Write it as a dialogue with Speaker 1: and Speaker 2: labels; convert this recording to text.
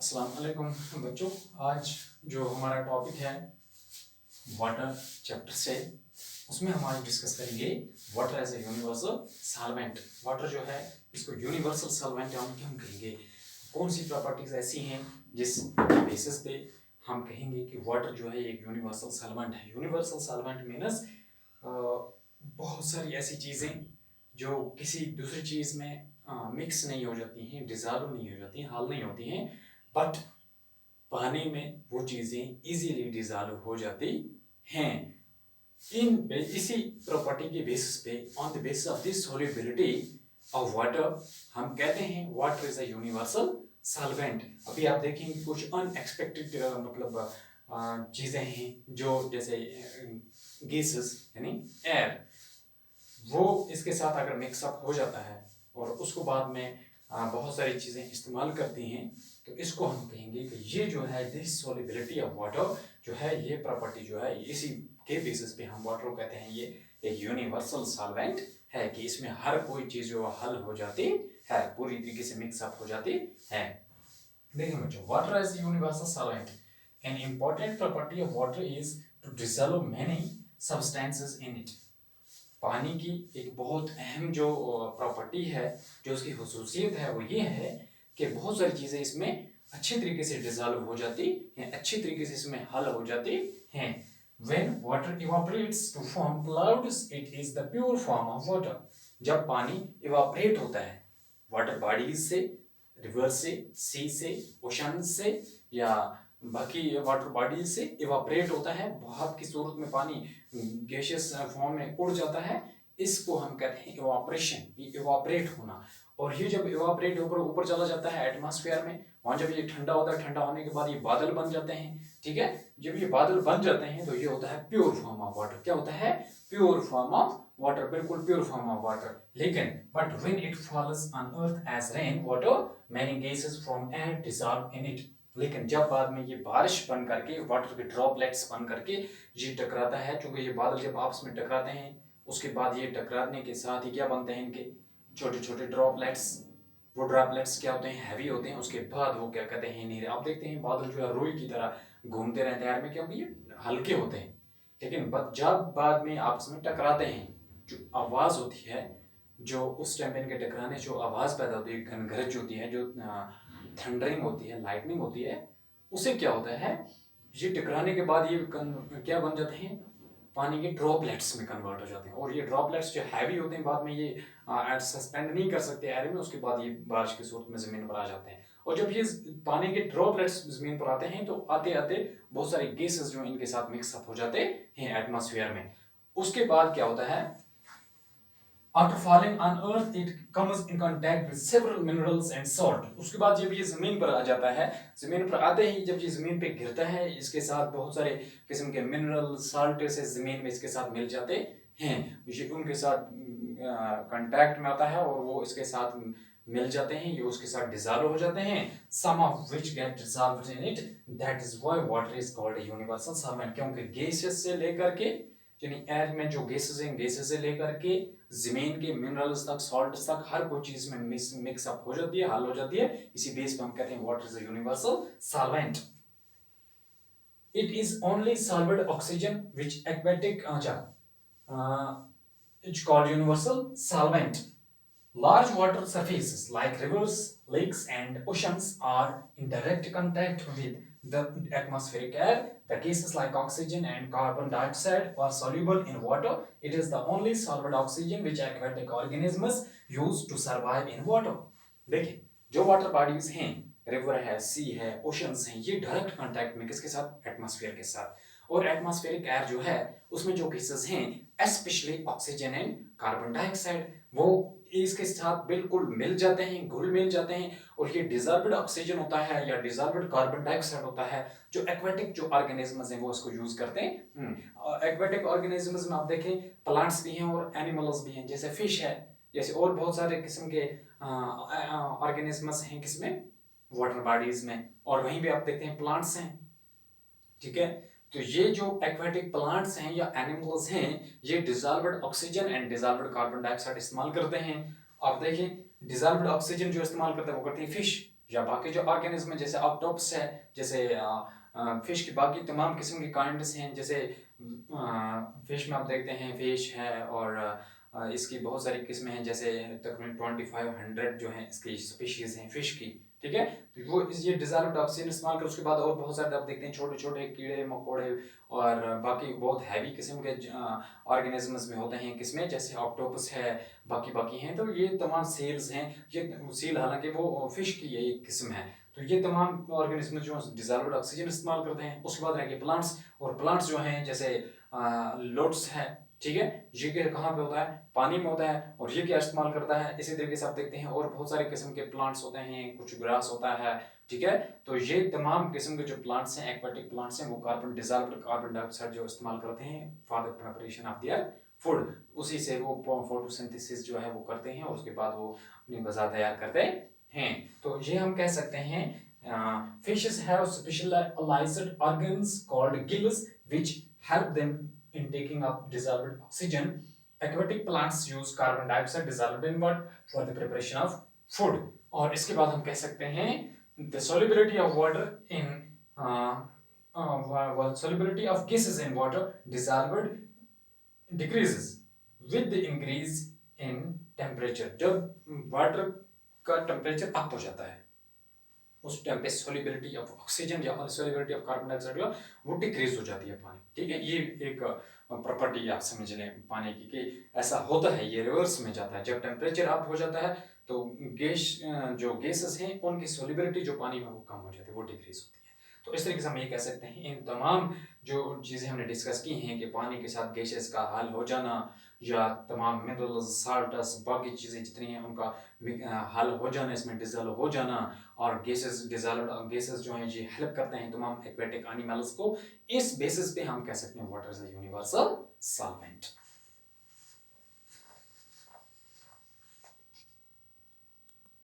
Speaker 1: अस्सलाम वालेकुम बच्चों। आज जो हमारा टॉपिक है वाटर चैप्टर से, उसमें हम आज डिस्कस करेंगे water as a universal solvent. Water जो है इसको यूनिवर्सल सॉल्वेंट हम क्यों कहेंगे, कौन सी प्रॉपर्टीज ऐसी हैं जिस बेसिस पे हम कहेंगे कि वाटर जो है एक यूनिवर्सल सॉल्वेंट है। यूनिवर्सल सॉल्वेंट मीन्स बहुत सारी ऐसी चीज़ें जो किसी दूसरी चीज़ में मिक्स नहीं हो जाती हैं, डिजॉल्व नहीं हो जाती हैं, हल नहीं होती हैं, बट पानी में वो चीज़ें इजीली डिजॉल्व हो जाती हैं। इसी प्रॉपर्टी के बेसिस पे, on the basis of this solubility of water, हम कहते हैं water is a universal solvent. अभी आप देखेंगे कुछ अनएक्सपेक्टेड मतलब चीज़ें हैं, जो जैसे गैसेस यानी एयर, वो इसके साथ अगर मिक्सअप हो जाता है और उसको बाद में बहुत सारी चीज़ें इस्तेमाल करती हैं, तो इसको हम कहेंगे कि ये जो है दिस सॉल्युबिलिटी ऑफ वाटर जो है, ये प्रॉपर्टी जो है, इसी के बेसिस पे हम वाटर को कहते हैं ये एक यूनिवर्सल सॉल्वेंट है, कि इसमें हर कोई चीज़ जो हल हो जाती है, पूरी तरीके से मिक्सअप हो जाती है। देखिए बच्चों, water as universal solvent, an important property of water is to dissolve many substances in it. पानी की एक बहुत अहम जो प्रॉपर्टी है, जो उसकी खुसूसियत है, वो ये है कि बहुत सारी चीज़ें इसमें अच्छे तरीके से डिसॉल्व हो जाती हैं, अच्छी तरीके से इसमें हल हो जाती हैं। When water evaporates to form clouds, it is the pure form of water. जब पानी इवापरेट होता है वाटर बॉडीज से, रिवर से, सी से, ओशन से, या बाकी वाटर बॉडीज से इवापरेट होता है, भाप की सूरत में पानी गैसियस फॉर्म में उड़ जाता है, इसको हम कहते हैं इवापरेशन, ये इवापरेट होना। और ये जब इवापरेट ऊपर ऊपर चला जाता है एटमॉस्फेयर में, वहाँ जब ये ठंडा होता है, ठंडा होने के बाद ये बादल बन जाते हैं, ठीक है। जब ये बादल बन जाते हैं तो ये होता है प्योर फॉर्म ऑफ वाटर। क्या होता है? प्योर फॉर्म ऑफ वाटर, बिल्कुल प्योर फॉर्म ऑफ वाटर। लेकिन but when it falls on earth as rain water, many gases from air dissolve in it. लेकिन जब बाद में ये बारिश बन करके, वाटर के ड्रॉपलेट्स बन करके ये टकराता है, चूंकि ये बादल जब आपस में टकराते हैं, उसके बाद ये टकराने के साथ ही क्या बनते हैं, इनके छोटे छोटे ड्रॉपलेट्स। वो ड्रॉपलेट्स क्या होते हैं? हैवी होते हैं। उसके बाद वो क्या कहते हैं? नीरे। आप देखते हैं बादल जो है रुई की तरह घूमते रहते हैं एयर में, क्योंकि ये हल्के होते हैं। लेकिन जब बाद में आपस में टकराते हैं, जो आवाज़ होती है, जो उस टाइम पे इनके टकराने जो आवाज़ पैदा होती है, घनघरज होती है, जो थंडरिंग होती है, लाइटनिंग होती है, उससे क्या होता है, ये टकराने के बाद ये क्या बन जाते हैं? पानी के ड्रॉपलेट्स में कन्वर्ट हो जाते हैं। और ये ड्रॉपलेट्स जो हैवी होते हैं, बाद में ये सस्पेंड नहीं कर सकते एयर में, उसके बाद ये बारिश की सूरत में ज़मीन पर आ जाते हैं। और जब ये पानी के ड्रॉपलेट्स ज़मीन पर आते हैं, तो आते आते बहुत सारे गैसेस जो इनके साथ मिक्सअप हो जाते हैं एटमॉस्फेयर में। उसके बाद क्या होता है? After falling on earth, it comes in contact with several minerals and salt. उसके बाद जब ये ज़मीन पर आ जाता है, ज़मीन पर आते ही जब ये ज़मीन पे गिरता है, इसके साथ बहुत सारे किस्म के मिनरल साल्ट से ज़मीन में इसके साथ मिल जाते हैं। ये उनके साथ कांटेक्ट में आता है और वो इसके साथ मिल जाते हैं, ये उसके साथ डिसॉल्व हो जाते हैं। Some of which get dissolved in it. That is why water is called a universal solvent. क्योंकि गैसेस से लेकर के, यानी एयर में जो गैसेस हैं, गैसेस से लेकर के जमीन के मिनरल्स तक, सॉल्ट्स तक, हर कोई चीज में मिक्सअप हो जाती है, हल हो जाती है। इसी बेस पे हम कहते हैं water is a universal solvent. It is only solved oxygen which aquatic it's called universal solvent. Large water surfaces like rivers, lakes, and oceans are in direct contact with the atmospheric air. The gases like oxygen and carbon dioxide are soluble in water. It is the only solid oxygen which aquatic organisms use to survive in water. देखिए, जो water bodies हैं, river है, सी है, oceans हैं, ये direct contact में किसके साथ? एटमॉस्फेयर के साथ। और एटमॉस्फेरिक एयर जो है, उसमें जो गैसेस हैं, specially oxygen and carbon dioxide, वो इसके साथ बिल्कुल मिल जाते हैं, घुल मिल जाते हैं। और ये डिजॉल्व्ड ऑक्सीजन होता है या डिजॉल्व्ड कार्बन डाइऑक्साइड होता है, जो एक्वेटिक जो ऑर्गेनिजम्स हैं वो इसको यूज करते हैं। एक्वेटिक ऑर्गेनिजम्स में आप देखें, प्लांट्स भी हैं और एनिमल्स भी हैं, जैसे फिश है, जैसे और बहुत सारे किस्म के ऑर्गेनिजम्स हैं किसमें? वाटर बॉडीज में। और वहीं भी आप देखते हैं प्लांट्स हैं, ठीक है। तो ये जो एक्वेटिक प्लांट्स हैं या एनिमल्स हैं, ये dissolved oxygen and dissolved carbon dioxide इस्तेमाल करते हैं। आप देखिए, डिसॉल्व्ड ऑक्सीजन जो इस्तेमाल करते हैं वो करती है फिश, या बाकी जो ऑर्गेनिज्म जैसे ऑक्टोपस है, जैसे फिश की बाकी तमाम किस्म की काइंड्स हैं, जैसे फिश में आप देखते हैं फिश है, और इसकी बहुत सारी किस्में हैं, जैसे तकरीबन 2500 जो हैं इसकी स्पीशीज़ हैं फिश की, ठीक है। तो वो ये डिजॉल्व्ड ऑक्सीजन इस्तेमाल कर, उसके बाद और बहुत सारे आप देखते हैं छोटे छोटे कीड़े मकोड़े और बाकी बहुत हैवी किस्म के ऑर्गेनिजम्स में होते हैं किस्में, जैसे ऑक्टोपस है, बाकी बाकी हैं। तो ये तमाम सेल्स हैं, ये सील हालांकि वो फिश की एक किस्म है। तो ये तमाम ऑर्गेनिज्म जो डिजॉल्व्ड ऑक्सीजन इस्तेमाल करते हैं। उसके बाद रहेंगे प्लांट्स, और प्लांट्स जो हैं जैसे लोट्स है, ठीक है, ये कहाँ पे होता है, पानी में होता है, और ये क्या इस्तेमाल करता है। इसी तरीके से आप देखते हैं और बहुत सारे किस्म के प्लांट्स होते हैं, कुछ ग्रास होता है, ठीक है। तो ये तमाम किस्म के जो प्लांट्स हैं, एक्वाटिक प्लांट्स हैं, वो कार्बन डिजॉल्व्ड कार्बन डाइऑक्साइड जो इस्तेमाल करते हैं for the preparation of their food. उसी से वो फोटोसिंथेसिस जो है वो करते हैं, और उसके बाद वो अपनी गज़ा तैयार करते हैं। तो ये हम कह सकते हैं fishes have specialized organs called gills which help them in taking up dissolved oxygen. Aquatic plants use carbon dioxide dissolved in water for the preparation of food. और इसके बाद हम कह सकते हैं the solubility of water in solubility of gases in water dissolved decreases with the increase in temperature. जब water का temperature up हो जाता है उस टाइम पे सोलिबिलिटी ऑफ ऑक्सीजन या सोलिबिलिटी ऑफ कार्बन डाइऑक्साइड वो डिक्रीज हो जाती है पानी, ठीक है। ये एक प्रॉपर्टी आप समझ लें पानी की कि ऐसा होता है, ये रिवर्स में जाता है। जब टेम्परेचर अप हो जाता है तो गैस जो गैसेस हैं उनकी सोलिबिलिटी जो पानी में वो कम हो जाती है, वो डिक्रीज होती है। तो इस तरीके से हम ये कह सकते हैं इन तमाम जो चीज़ें हमने डिस्कस की हैं कि पानी के साथ गैसेस का हल हो जाना, या तमाम मिनरल्स साल्टस बाकी चीज़ें जितनी हैं उनका हल हो जाना, इसमें डिजॉल्व हो जाना, और गैसेस डिजॉल्व्ड गैसेस जो हैं ये हेल्प करते हैं तमाम एक्वेटिक एनिमल्स को। इस बेसिस पे हम कह सकते हैं water is a universal solvent.